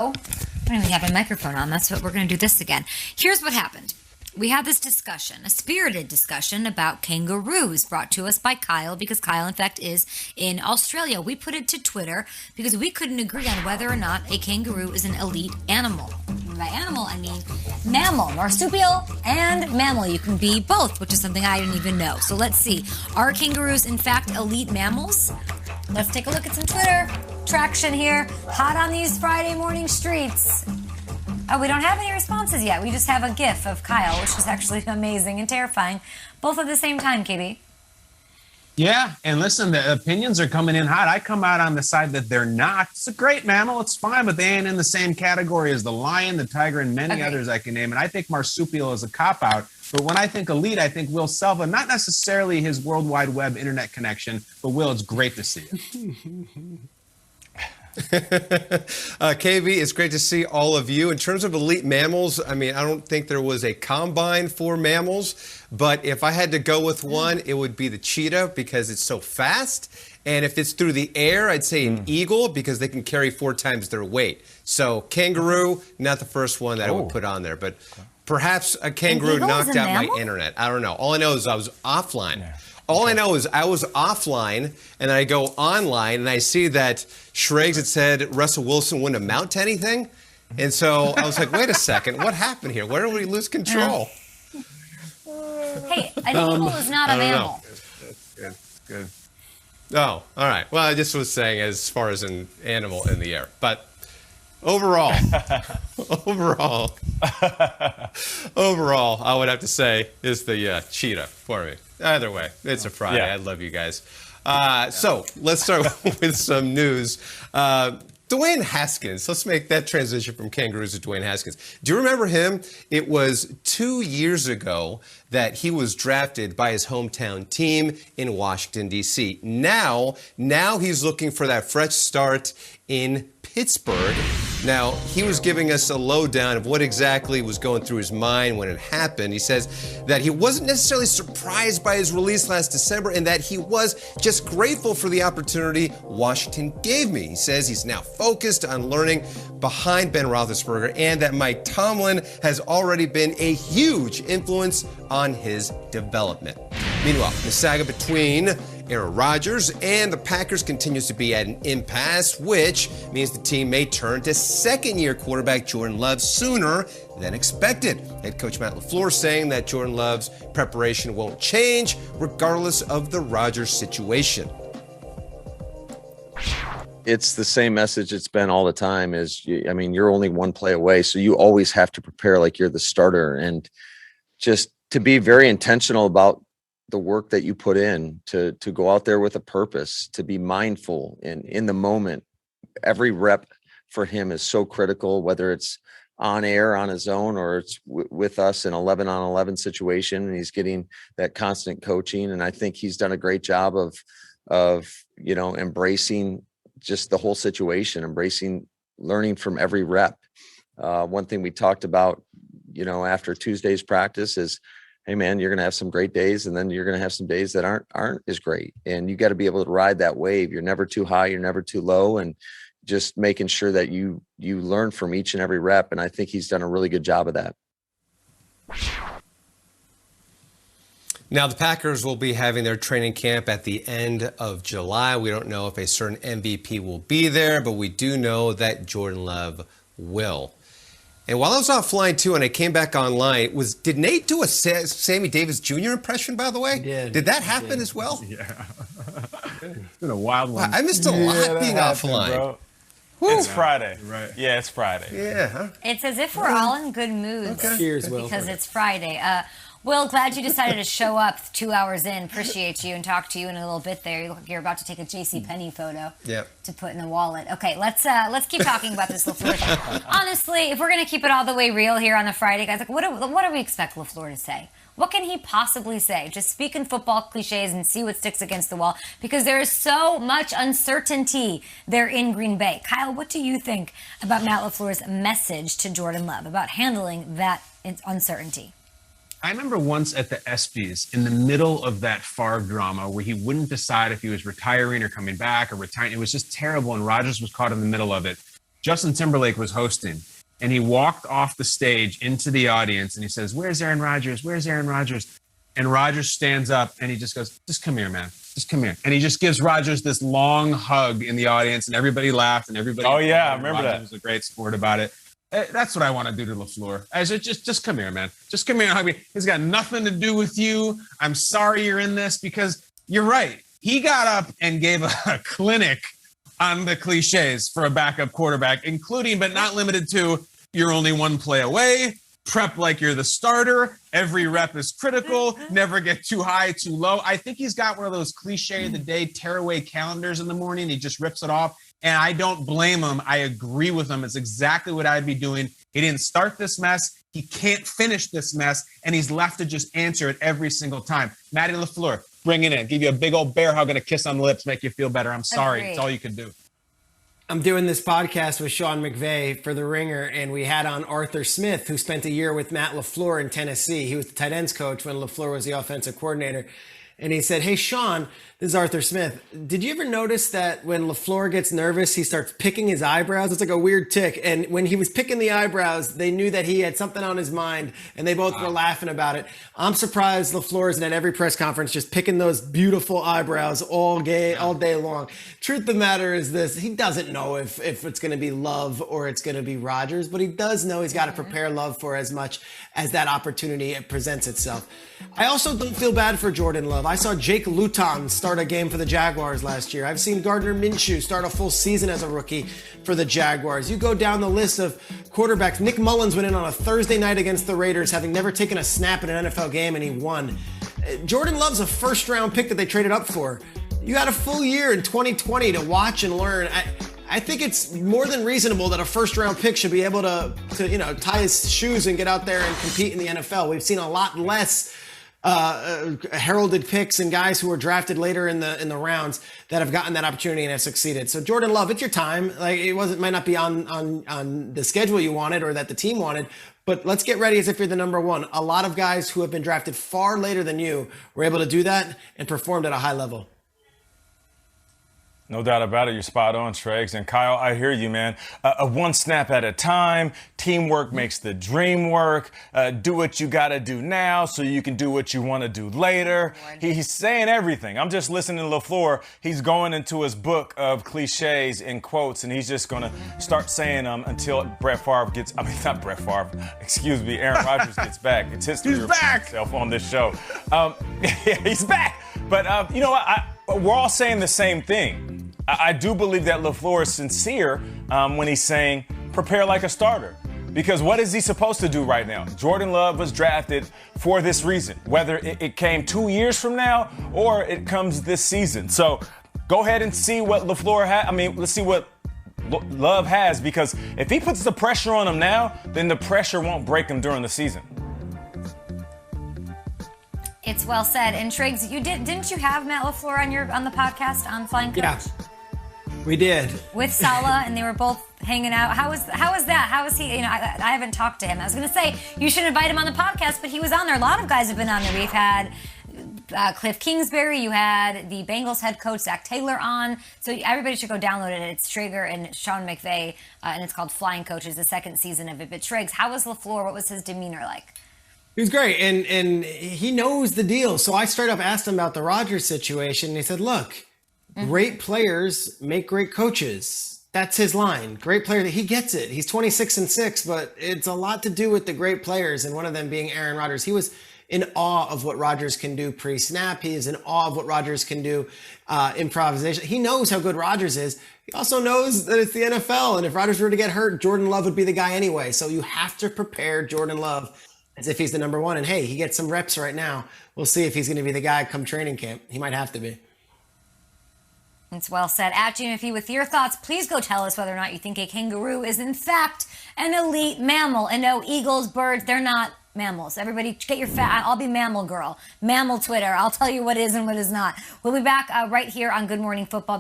I don't even have my microphone on. That's what we're going to do this again. Here's what happened. We had this discussion, a spirited discussion about kangaroos brought to us by Kyle because Kyle, in fact, is in Australia. We put it to Twitter because we couldn't agree on whether or not a kangaroo is an elite animal. And by animal, I mean mammal, marsupial and mammal. You can be both, which is something I didn't even know. So let's see. Are kangaroos, in fact, elite mammals? Let's take a look at some Twitter traction here. Hot on these Friday morning streets. Oh, we don't have any responses yet. We just have a GIF of Kyle, which is actually amazing and terrifying. Both at the same time, KB. Yeah, and listen, the opinions are coming in hot. I come out on the side that they're not. It's a great mammal. It's fine, but they ain't in the same category as the lion, the tiger, and many others I can name. And I think marsupial is a cop-out. But when I think elite, I think Will Selva, not necessarily his World Wide Web internet connection, but Will, it's great to see you. KB, it's great to see all of you. In terms of elite mammals, I mean, I don't think there was a combine for mammals, but if I had to go with one, it would be the cheetah because it's so fast. And if it's through the air, I'd say an eagle because they can carry 4 times their weight. So kangaroo, not the first one that I would put on there, but perhaps a kangaroo knocked out my internet. I don't know. All I know is I was offline. Yeah. All I know is I was offline, and I go online, and I see that Schrags had said Russell Wilson wouldn't amount to anything. And so I was like, wait a second, what happened here? Where did we lose control? Hey, an eagle is not a mammal. Good. Oh, all right. Well, I just was saying as far as an animal in the air. But overall, I would have to say is the cheetah for me. Either way, it's a Friday. I love you guys. So let's start with some news. Dwayne Haskins. Let's make that transition from kangaroos to Dwayne Haskins. Do you remember him? It was 2 years ago that he was drafted by his hometown team in Washington, D.C. Now he's looking for that fresh start in Pittsburgh. Now, he was giving us a lowdown of what exactly was going through his mind when it happened. He says that he wasn't necessarily surprised by his release last December and that he was just grateful for the opportunity Washington gave me. He says he's now focused on learning behind Ben Roethlisberger and that Mike Tomlin has already been a huge influence on his development. Meanwhile, the saga between Aaron Rodgers and the Packers continues to be at an impasse, which means the team may turn to second-year quarterback Jordan Love sooner than expected. Head coach Matt LaFleur saying that Jordan Love's preparation won't change regardless of the Rodgers situation. It's the same message it's been all the time is, I mean, you're only one play away, so you always have to prepare like you're the starter and just to be very intentional about the work that you put in to go out there with a purpose, to be mindful and in the moment. Every rep for him is so critical, whether it's on air on his own or it's with us in 11-on-11 situation, and he's getting that constant coaching. And I think he's done a great job of embracing just the whole situation, embracing learning from every rep. One thing we talked about, after Tuesday's practice is, hey man, you're going to have some great days and then you're going to have some days that aren't as great. And you got to be able to ride that wave. You're never too high. You're never too low. And just making sure that you learn from each and every rep. And I think he's done a really good job of that. Now, the Packers will be having their training camp at the end of July. We don't know if a certain MVP will be there, but we do know that Jordan Love will. And while I was offline too, and I came back online, did Nate do a Sammy Davis Jr. impression, by the way? Did that happen as well? Yeah. It's been a wild one. I missed a lot being offline. Bro. It's Friday. Right. Yeah, it's Friday. Yeah. Huh? It's as if we're all in good moods. Okay. Cheers, Will. Because it's Friday. Will, glad you decided to show up 2 hours in. Appreciate you and talk to you in a little bit there. You look like you're about to take a JCPenney photo to put in the wallet. Okay, let's keep talking about this LaFleur. Honestly, if we're going to keep it all the way real here on a Friday, guys, like what do we expect LaFleur to say? What can he possibly say? Just speak in football cliches and see what sticks against the wall because there is so much uncertainty there in Green Bay. Kyle, what do you think about Matt LaFleur's message to Jordan Love about handling that uncertainty? I remember once at the ESPYs in the middle of that Favre drama where he wouldn't decide if he was retiring or coming back or retiring. It was just terrible, and Rodgers was caught in the middle of it. Justin Timberlake was hosting, and he walked off the stage into the audience, and he says, "Where's Aaron Rodgers? Where's Aaron Rodgers?" And Rodgers stands up, and he just goes, "Just come here, man. Just come here." And he just gives Rodgers this long hug in the audience, and everybody laughed, and everybody. Oh yeah, I remember Rodgers that. was a great sport about it. That's what I want to do to LaFleur. I said, just come here, man. Just come here and hug me. It's got nothing to do with you. I'm sorry you're in this, because you're right. He got up and gave a clinic on the cliches for a backup quarterback, including but not limited to, you're only one play away, prep like you're the starter, every rep is critical, never get too high, too low. I think he's got one of those cliche of the day tearaway calendars in the morning. He just rips it off, and I don't blame him. I agree with him. It's exactly what I'd be doing. He didn't start this mess. He can't finish this mess, and he's left to just answer it every single time. Matty LaFleur, bring it in. Give you a big old bear hug and a kiss on the lips, make you feel better. I'm sorry. Agreed. It's all you can do. I'm doing this podcast with Sean McVay for The Ringer, and we had on Arthur Smith, who spent a year with Matt LaFleur in Tennessee. He was the tight ends coach when LaFleur was the offensive coordinator. And he said, "Hey, Sean," this is Arthur Smith, "did you ever notice that when LaFleur gets nervous, he starts picking his eyebrows? It's like a weird tick. And when he was picking the eyebrows, they knew that he had something on his mind, and they both were laughing about it." I'm surprised LaFleur isn't at every press conference just picking those beautiful eyebrows all day long. Truth of the matter is this: he doesn't know if it's going to be Love or it's going to be Rodgers, but he does know he's got to prepare Love for as much as that opportunity presents itself. I also don't feel bad for Jordan Love. I saw Jake Luton start a game for the Jaguars last year. I've seen Gardner Minshew start a full season as a rookie for the Jaguars. You go down the list of quarterbacks. Nick Mullins went in on a Thursday night against the Raiders, having never taken a snap in an NFL game, and he won. Jordan Love's a first-round pick that they traded up for. You had a full year in 2020 to watch and learn. I think it's more than reasonable that a first-round pick should be able to tie his shoes and get out there and compete in the NFL. We've seen a lot less heralded picks and guys who were drafted later in the rounds that have gotten that opportunity and have succeeded. So Jordan Love, it's your time. Like, it might not be on the schedule you wanted or that the team wanted, but let's get ready as if you're the number one. A lot of guys who have been drafted far later than you were able to do that and performed at a high level. No doubt about it. You're spot on, Treggs. And Kyle, I hear you, man. One snap at a time. Teamwork makes the dream work. Do what you got to do now so you can do what you want to do later. He's saying everything. I'm just listening to LaFleur. He's going into his book of cliches and quotes, and he's just going to start saying them until Aaron Rodgers gets back. It's history. He's back. Himself on this show. Yeah, he's back. But you know what? We're all saying the same thing. I do believe that LaFleur is sincere when he's saying prepare like a starter. Because what is he supposed to do right now? Jordan Love was drafted for this reason, whether it came 2 years from now or it comes this season. So go ahead and see what LaFleur has. I mean, let's see what Love has, because if he puts the pressure on him now, then the pressure won't break him during the season. It's well said. And Triggs, didn't you have Matt LaFleur on the podcast on Flying Coach? Yeah, we did. With Selva, and they were both hanging out. How was that? How was he? I haven't talked to him. I was going to say you should invite him on the podcast, but he was on there. A lot of guys have been on there. We've had Cliff Kingsbury. You had the Bengals head coach Zach Taylor on. So everybody should go download it. It's Traeger and Sean McVay, and it's called Flying Coach. It's the second season of it. But Triggs, how was LaFleur? What was his demeanor like? He was great, and he knows the deal. So I straight up asked him about the Rodgers situation, and he said, look, great players make great coaches. That's his line. Great player. He gets it. He's 26-6, but it's a lot to do with the great players, and one of them being Aaron Rodgers. He was in awe of what Rodgers can do pre-snap. He is in awe of what Rodgers can do improvisation. He knows how good Rodgers is. He also knows that it's the NFL, and if Rodgers were to get hurt, Jordan Love would be the guy anyway. So you have to prepare Jordan Love as if he's the number one. And hey, he gets some reps right now. We'll see if he's going to be the guy come training camp. He might have to be. It's well said. At GMFB, with your thoughts, please go tell us whether or not you think a kangaroo is in fact an elite mammal. And no, eagles, birds, they're not mammals. Everybody get your I'll be mammal girl. Mammal Twitter. I'll tell you what is and what is not. We'll be back right here on Good Morning Football.